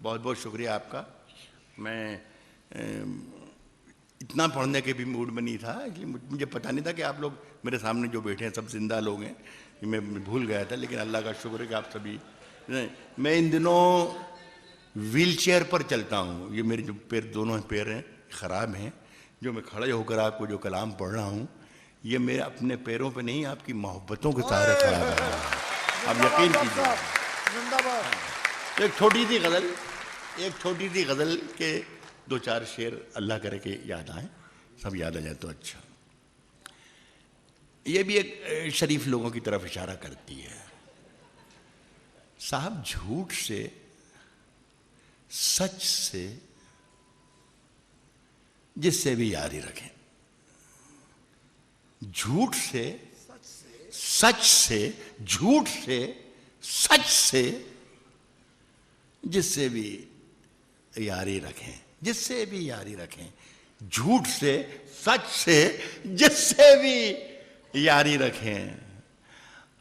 बहुत बहुत शुक्रिया आपका। मैं इतना पढ़ने के भी मूड में नहीं था, इसलिए मुझे पता नहीं था कि आप लोग मेरे सामने जो बैठे हैं सब जिंदा लोग हैं, ये मैं भूल गया था। लेकिन अल्लाह का शुक्र है कि आप सभी, मैं इन दिनों व्हील चेयर पर चलता हूँ। ये मेरे जो दोनों पैर हैं ख़राब हैं, जो मैं खड़े होकर आपको जो कलाम पढ़ रहा हूँ ये मेरे अपने पैरों पे नहीं, आपकी मोहब्बतों के सहारे खड़ा है। आप यकीन कीजिए। एक छोटी सी गज़ल के 2-4 शेर अल्लाह करे के याद आए, सब याद आ जाए तो अच्छा। ये भी एक शरीफ लोगों की तरफ इशारा करती है। साहब झूठ से, सच से, जिससे भी यारी रखें। झूठ से, सच से, झूठ से, सच से, जिससे भी यारी रखें, जिससे भी यारी रखें। झूठ से, सच से, जिससे भी यारी रखें।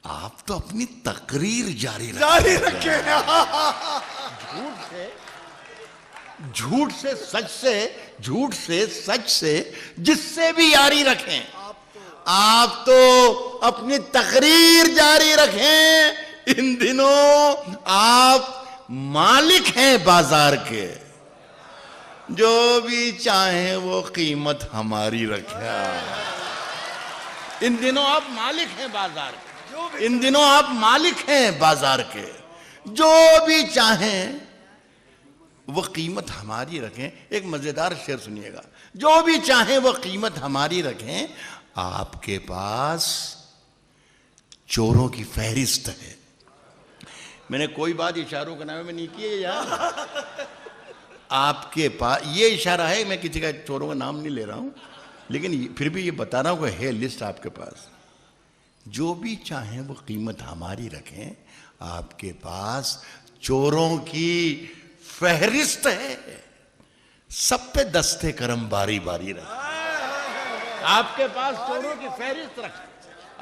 आप तो अपनी तकरीर जारी रखें। झूठ से, सच से, झूठ से, सच से, जिससे भी यारी रखें। आप तो अपनी तकरीर जारी रखें। इन दिनों आप मालिक हैं बाजार के, जो भी चाहे वो कीमत हमारी रखे। इन दिनों आप मालिक हैं बाजार के, इन दिनों आप मालिक हैं बाजार के, जो भी चाहें वो कीमत हमारी रखें। एक मजेदार शेर सुनिएगा। जो भी चाहें वो कीमत हमारी रखें। आपके पास चोरों की फहरिस्त है। मैंने कोई बात इशारों के नाम में नहीं की है यार। आपके पास ये इशारा है, मैं किसी का चोरों का नाम नहीं ले रहा हूं, लेकिन फिर भी ये बता रहा हूं कि है लिस्ट आपके पास। जो भी चाहें वो कीमत हमारी रखें। आपके पास चोरों की फहरिस्त है। सब पे दस्ते करम बारी बारी रखें। आपके पास चोरों की फहरिस्त रखें।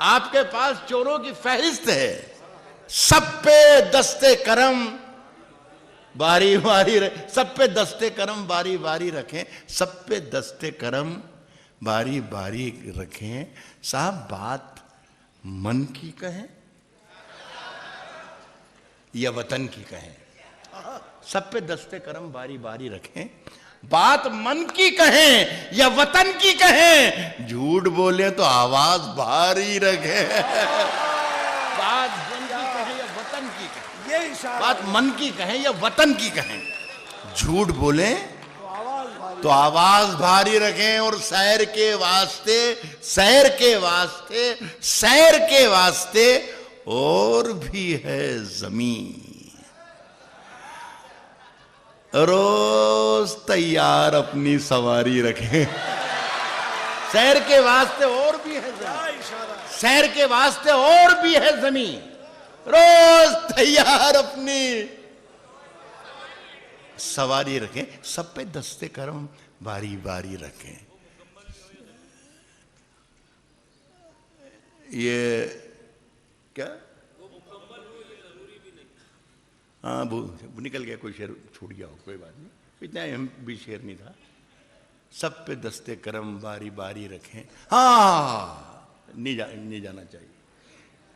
आपके पास चोरों की फहरिस्त है। सब पे दस्ते करम बारी बारी रखें। सब पे दस्ते करम बारी बारी रखें। सब पे दस्ते करम बारी बारी रखें। साहब बात मन की कहें या वतन की कहें, सब पे दस्ते करम बारी बारी रखें। बात मन की कहें या वतन की कहें, झूठ बोले तो आवाज भारी रखें। बात मन की कहें या वतन की कहें, ये इशारा। बात मन की कहें या वतन की कहें, झूठ बोले तो आवाज भारी रखें। और सैर के वास्ते, सैर के वास्ते, सैर के वास्ते और भी है जमीन। रोज तैयार अपनी सवारी रखें। सैर के वास्ते और भी है जमीन, सैर के वास्ते और भी है जमीन। रोज तैयार अपनी सवारी रखें। सब पे दस्ते करम बारी बारी रखें। ये क्या, हाँ वो निकल गया, कोई शेर छूट गया हो, कोई बात नहीं, इतना अहम भी शेर नहीं था। सब पे दस्ते करम बारी बारी रखें। हाँ नहीं जाना चाहिए।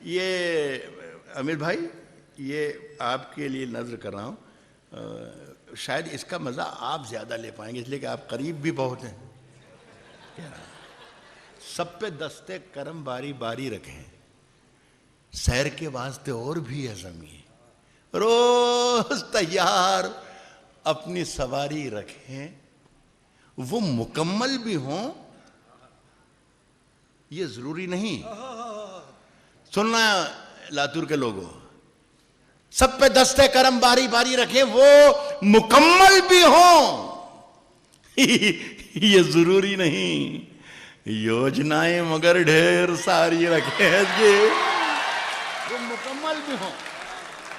ये अमीर भाई, ये आपके लिए नज़र कर रहा हूँ। शायद इसका मज़ा आप ज़्यादा ले पाएंगे, इसलिए कि आप करीब भी बहुत हैं। सब पे दस्ते करम बारी बारी रखें। सैर के वास्ते और भी है ज़मीन। रोज तैयार अपनी सवारी रखें। वो मुकम्मल भी हों ये जरूरी नहीं। सुनना लातूर के लोगों, सब पे दस्ते करम बारी बारी रखें, वो मुकम्मल भी हों ये जरूरी नहीं। योजनाएं मगर ढेर सारी रखें जी। वो मुकम्मल भी हों,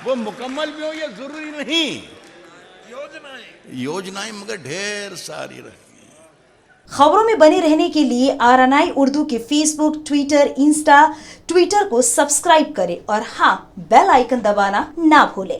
वो मुकम्मल भी हो ये जरूरी नहीं। योजनाएं मगर ढेर सारी रखें। खबरों में बने रहने के लिए RNI उर्दू के फेसबुक, ट्विटर, इंस्टा, ट्विटर को सब्सक्राइब करें और हाँ, बेल आइकन दबाना ना भूलें।